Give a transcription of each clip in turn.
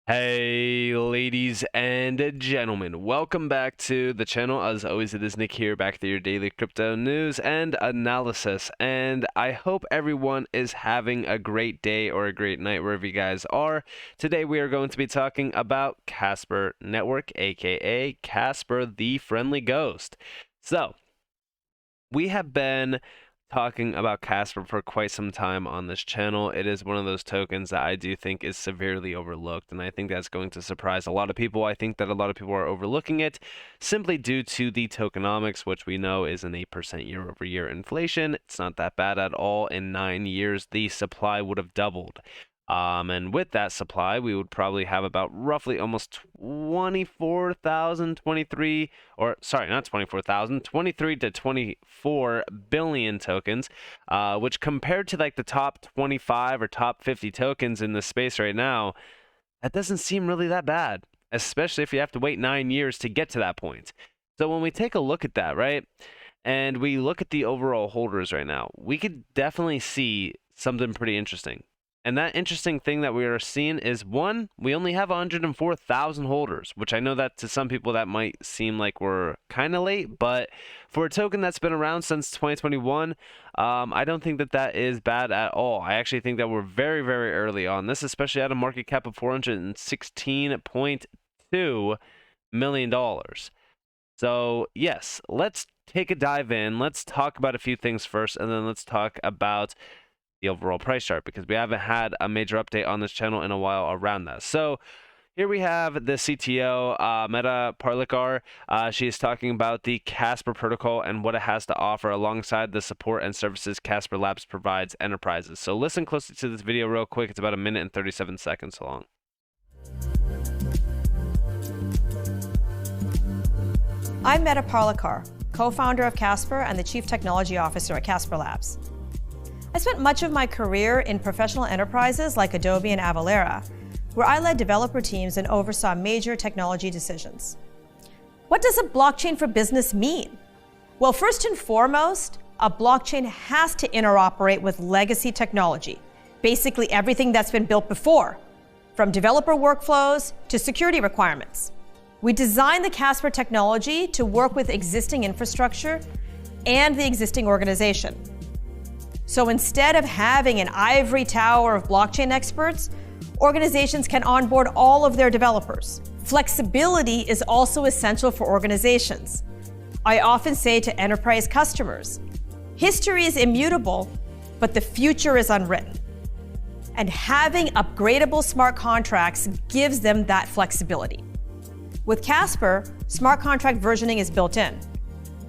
Hey, ladies and gentlemen, welcome back to the channel. As always, it is Nick here, back with your daily crypto news and analysis. And I hope everyone is having a great day or a great night wherever you guys are. Today, we are going to be talking about Casper Network, aka Casper the Friendly Ghost. So, we have been talking about Casper for quite some time on this channel. It is one of those tokens that I do think is severely overlooked, and I think that's going to surprise a lot of people. I think that a lot of people are overlooking it simply due to the tokenomics, which we know is an 8% year-over-year inflation. It's not that bad at all. In 9 years, the supply would have doubled. And with that supply, we would probably have about roughly almost 24,000, 23, or sorry, not 24,000, 23 to 24 billion tokens, which compared to like the top 25 or top 50 tokens in the space right now, that doesn't seem really that bad, especially if you have to wait 9 years to get to that point. So when we take a look at that, right, and we look at the overall holders right now, we could definitely see something pretty interesting. And that interesting thing that we are seeing is, one, we only have 104,000 holders, which I know that to some people that might seem like we're kind of late, but for a token that's been around since 2021, I don't think that that is bad at all. I actually think that we're very, very early on this, especially at a market cap of $416.2 million. So yes, let's take a dive in. Let's talk about a few things first, and then let's talk about the overall price chart, because we haven't had a major update on this channel in a while around that. So here we have the CTO, Meta Parlikar. She is talking about the Casper protocol and what it has to offer alongside the support and services Casper Labs provides enterprises. So listen closely to this video real quick. It's about 1 minute and 37 seconds long. I'm Meta Parlikar, co-founder of Casper and the Chief Technology Officer at Casper Labs. I spent much of my career in professional enterprises like Adobe and Avalara, where I led developer teams and oversaw major technology decisions. What does a blockchain for business mean? Well, first and foremost, a blockchain has to interoperate with legacy technology, basically everything that's been built before, from developer workflows to security requirements. We designed the Casper technology to work with existing infrastructure and the existing organization. So instead of having an ivory tower of blockchain experts, organizations can onboard all of their developers. Flexibility is also essential for organizations. I often say to enterprise customers, history is immutable, but the future is unwritten. And having upgradable smart contracts gives them that flexibility. With Casper, smart contract versioning is built in.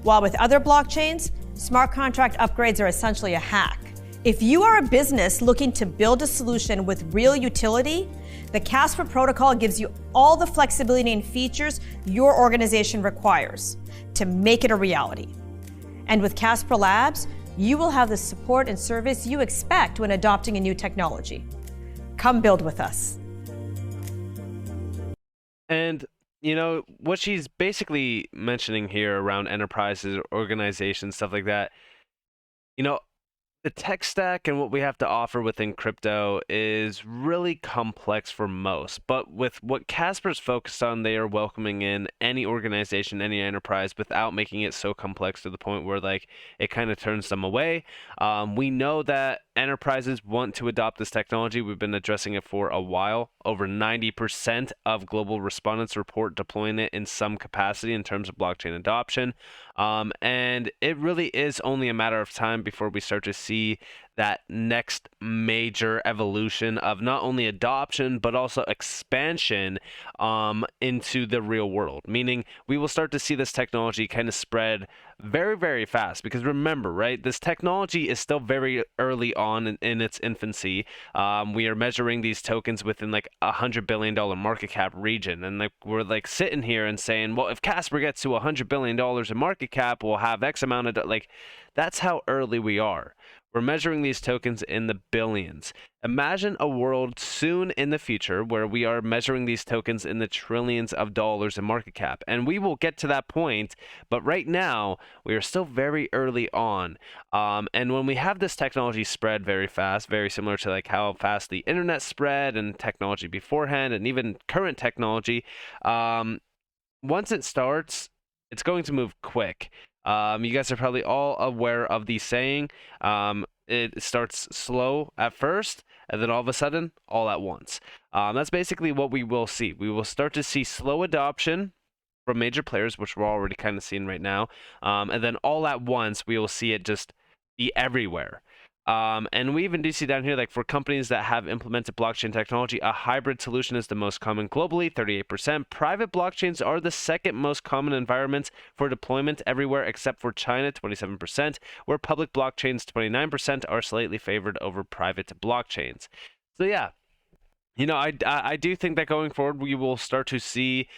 While with other blockchains, smart contract upgrades are essentially a hack. If you are a business looking to build a solution with real utility, the Casper protocol gives you all the flexibility and features your organization requires to make it a reality. And with Casper Labs, you will have the support and service you expect when adopting a new technology. Come build with us. And you know, what she's basically mentioning here around enterprises, organizations, stuff like that, you know, the tech stack and what we have to offer within crypto is really complex for most. But with what Casper's focused on, they are welcoming in any organization, any enterprise, without making it so complex to the point where like it kind of turns them away. We know that enterprises want to adopt this technology. We've been addressing it for a while. Over 90% of global respondents report deploying it in some capacity in terms of blockchain adoption. And it really is only a matter of time before we start to see that next major evolution of not only adoption but also expansion into the real world, meaning we will start to see this technology kind of spread very, very fast. Because remember, right, this technology is still very early on in its infancy. We are measuring these tokens within like $100 billion market cap region, and like we're like sitting here and saying, well, if Casper gets to $100 billion in market cap, we'll have X amount of like, that's how early we are. We're measuring these tokens in the billions. Imagine a world soon in the future where we are measuring these tokens in the trillions of dollars in market cap. And we will get to that point, but right now we are still very early on. And when we have this technology spread very fast, very similar to like how fast the internet spread and technology beforehand and even current technology, once it starts, it's going to move quick. You guys are probably all aware of the saying, it starts slow at first, and then all of a sudden, all at once. That's basically what we will see. We will start to see slow adoption from major players, which we're already kind of seeing right now. And then all at once, we will see it just be everywhere. And we even do see down here, like for companies that have implemented blockchain technology, a hybrid solution is the most common globally, 38%. Private blockchains are the second most common environments for deployment everywhere except for China, 27%, where public blockchains, 29%, are slightly favored over private blockchains. So yeah, I do think that going forward, we will start to see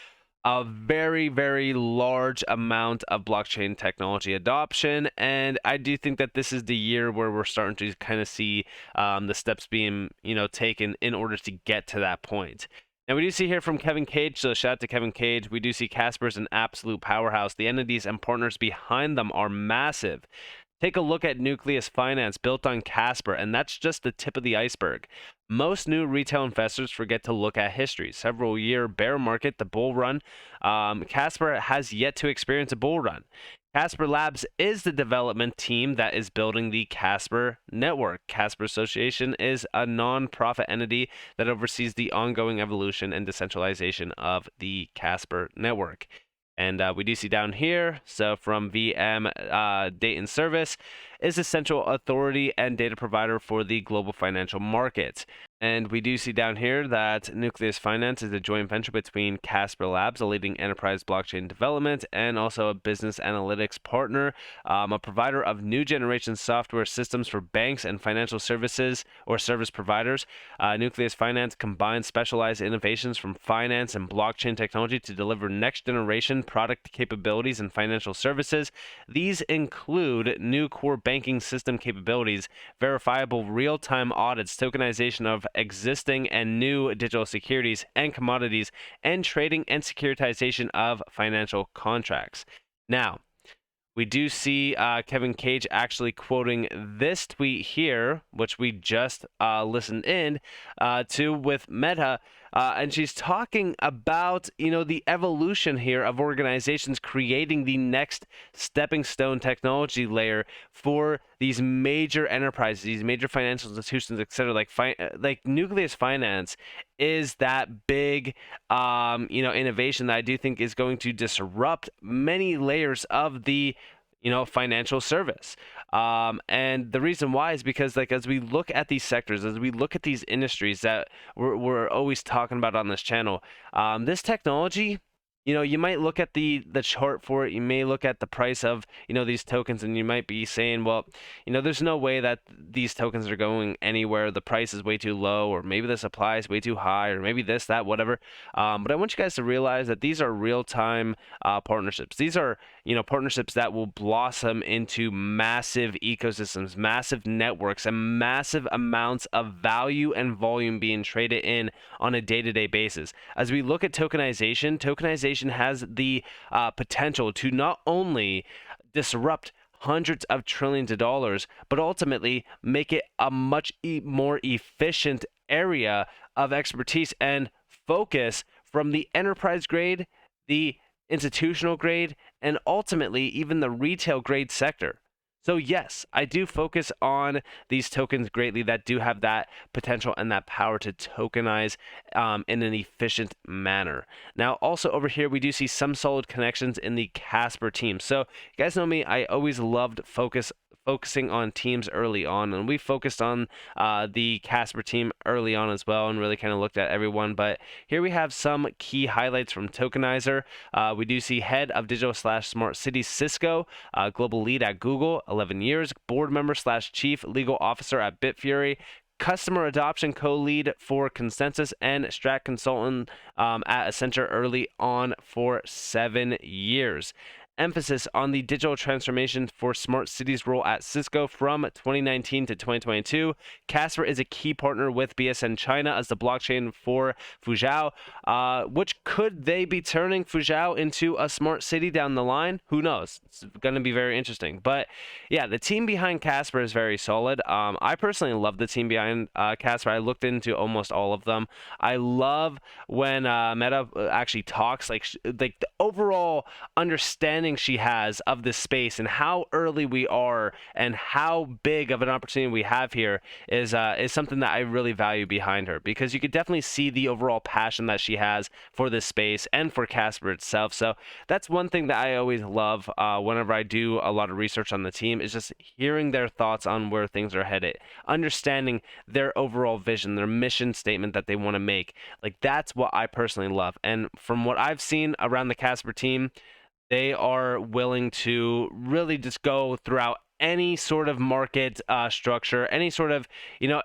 a very, very large amount of blockchain technology adoption. And I do think that this is the year where we're starting to kind of see the steps being, taken in order to get to that point. And we do see here from Kevin Cage, so shout out to Kevin Cage, we do see Casper's an absolute powerhouse. The entities and partners behind them are massive. Take a look at Nucleus Finance, built on Casper, and that's just the tip of the iceberg. Most new retail investors forget to look at history. Several year bear market, the bull run. Casper has yet to experience a bull run. Casper Labs is the development team that is building the Casper network. Casper Association is a non-profit entity that oversees the ongoing evolution and decentralization of the Casper network. And we do see down here, so from VM Data and Service is a central authority and data provider for the global financial markets. And we do see down here that Nucleus Finance is a joint venture between Casper Labs, a leading enterprise blockchain development, and also a business analytics partner, a provider of new generation software systems for banks and financial services or service providers. Nucleus Finance combines specialized innovations from finance and blockchain technology to deliver next generation product capabilities and financial services. These include new core banking system capabilities, verifiable real-time audits, tokenization of existing and new digital securities and commodities, and trading and securitization of financial contracts. Now, we do see Kevin Cage actually quoting this tweet here, which we just listened in to with Meta, and she's talking about, the evolution here of organizations creating the next stepping stone technology layer for these major enterprises, these major financial institutions, etc. Like Nucleus Finance is that big, innovation that I do think is going to disrupt many layers of the financial service. And the reason why is because, like, as we look at these sectors, as we look at these industries that we're always talking about on this channel, this technology, you might look at the chart for it. You may look at the price of, these tokens, and you might be saying, well, there's no way that these tokens are going anywhere. The price is way too low, or maybe the supply is way too high, or maybe this, that, whatever. But I want you guys to realize that these are real-time partnerships. These are, partnerships that will blossom into massive ecosystems, massive networks, and massive amounts of value and volume being traded in on a day-to-day basis. As we look at tokenization has the potential to not only disrupt hundreds of trillions of dollars, but ultimately make it a much more efficient area of expertise and focus from the enterprise grade, the institutional grade, and ultimately even the retail grade sector. So yes, I do focus on these tokens greatly that do have that potential and that power to tokenize in an efficient manner. Now, also over here, we do see some solid connections in the Casper team. So you guys know me, I always loved focusing on teams early on, and we focused on the Casper team early on as well and really kind of looked at everyone. But here we have some key highlights from Tokenizer. We do see head of digital/smart cities Cisco, global lead at Google, 11 years, board member / chief legal officer at Bitfury, customer adoption co-lead for Consensus, and strat consultant at Accenture early on for 7 years. emphasis on the digital transformation for smart cities role at Cisco from 2019 to 2022. Casper is a key partner with BSN China as the blockchain for Fuzhou, which could they be turning Fuzhou into a smart city down the line? Who knows? It's going to be very interesting. But yeah, the team behind Casper is very solid. I personally love the team behind Casper. I looked into almost all of them. I love when Meta actually talks, like the overall understanding she has of this space and how early we are and how big of an opportunity we have here is something that I really value behind her, because you could definitely see the overall passion that she has for this space and for Casper itself. So that's one thing that I always love whenever I do a lot of research on the team, is just hearing their thoughts on where things are headed, understanding their overall vision, their mission statement that they want to make. Like, that's what I personally love. And from what I've seen around the Casper team, they are willing to really just go throughout any sort of market structure, any sort of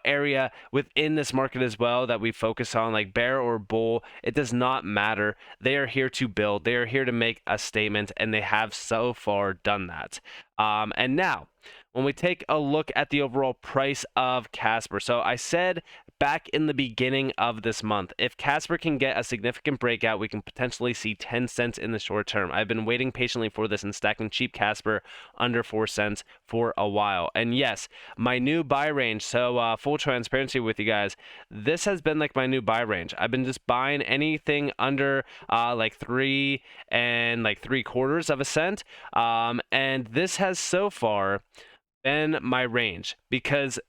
area within this market as well that we focus on, like bear or bull. It does not matter. They are here to build. They are here to make a statement, and they have so far done that. And now, when we take a look at the overall price of Casper, so I said back in the beginning of this month, if Casper can get a significant breakout, we can potentially see 10 cents in the short term. I've been waiting patiently for this and stacking cheap Casper under 4 cents for a while. And yes, my new buy range, so full transparency with you guys, this has been like my new buy range. I've been just buying anything under like 3 3/4 of a cent. And this has so far been my range, because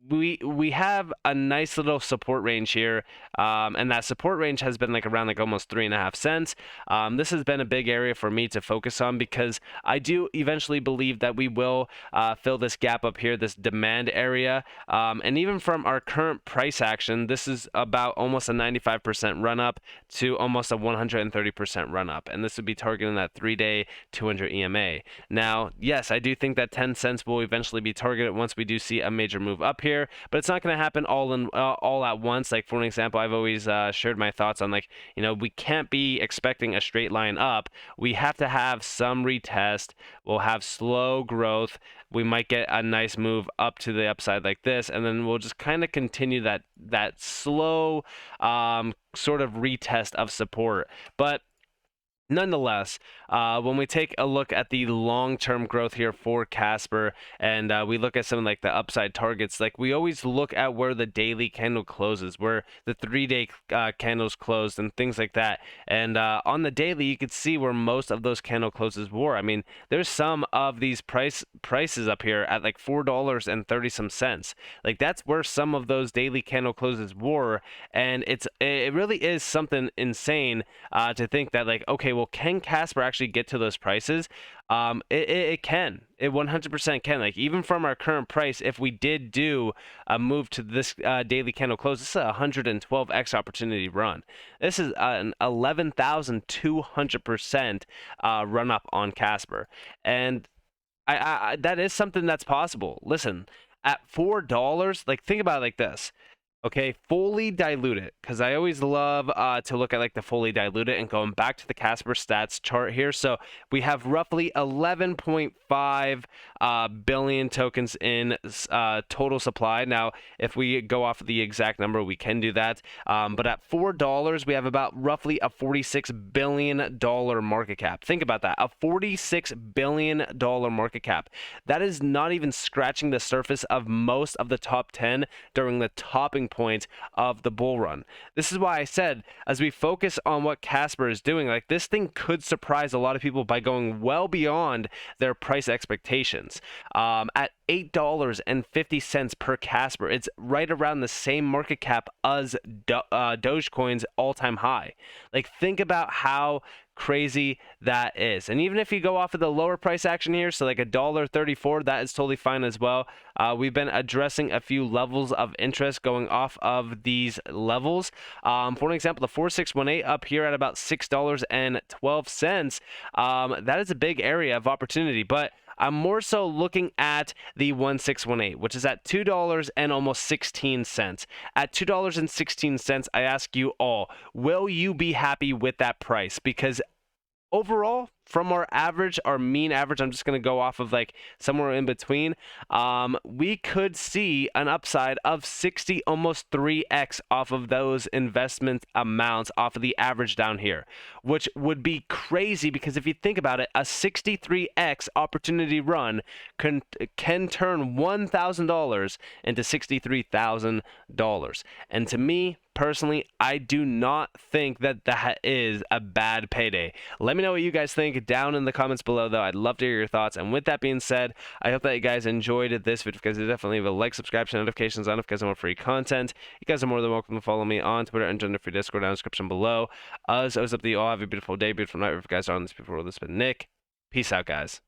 we have a nice little support range here, and that support range has been like around like almost 3.5 cents. This has been a big area for me to focus on, because I do eventually believe that we will fill this gap up here, this demand area, and even from our current price action, this is about almost a 95% run up to almost a 130% run up, and this would be targeting that 3-day 200 EMA. Now, yes, I do think that 10 cents will eventually be targeted once we do see a major move up here, but it's not going to happen all at once. Like, for an example, I've always shared my thoughts on, like, we can't be expecting a straight line up. We have to have some retest. We'll have slow growth. We might get a nice move up to the upside like this, and then we'll just kind of continue that slow sort of retest of support. But nonetheless, when we take a look at the long-term growth here for Casper, and we look at some of like the upside targets, like we always look at where the daily candle closes, where the 3-day candles closed, and things like that. And on the daily, you could see where most of those candle closes were. I mean, there's some of these prices up here at like $4.30 some cents. Like, that's where some of those daily candle closes were, and it really is something insane to think that, like, okay, well, can Casper actually get to those prices? It can. It 100% can. Like, even from our current price, if we did do a move to this daily candle close, this is a 112x opportunity run. This is an 11,200% run up on Casper, and I that is something that's possible. Listen, at $4, like, think about it like this. Okay, fully diluted, because I always love to look at like the fully diluted, and going back to the Casper stats chart here. So we have roughly 11.5 billion tokens in total supply. Now, if we go off of the exact number, we can do that. But at $4, we have about roughly a $46 billion market cap. Think about that, a $46 billion market cap. That is not even scratching the surface of most of the top 10 during the topping point of the bull run. This is why I said, as we focus on what Casper is doing, like, this thing could surprise a lot of people by going well beyond their price expectations. At $8.50 per Casper, it's right around the same market cap as Dogecoin's all-time high. Like, think about how crazy that is. And even if you go off of the lower price action here, so like $1.34, that is totally fine as well. We've been addressing a few levels of interest going off of these levels. For an example, the 4618 up here at about $6.12. That is a big area of opportunity, but I'm more so looking at the 1618, which is at $2 and almost 16 cents. At $2.16, I ask you all, will you be happy with that price? Because overall, from our average, our mean average, I'm just going to go off of like somewhere in between. We could see an upside of 60, almost 3x off of those investment amounts off of the average down here, which would be crazy because if you think about it, a 63x opportunity run can turn $1,000 into $63,000. And to me, personally, I do not think that that is a bad payday. Let me know what you guys think down in the comments below, though. I'd love to hear your thoughts. And with that being said, I hope that you guys enjoyed this video. If you guys definitely leave a like, subscribe, turn notifications on if you guys want more free content. You guys are more than welcome to follow me on Twitter and join the free Discord down in the description below. As always, up to you all. Have a beautiful day, beautiful night. If you guys are on this before, this has been Nick. Peace out, guys.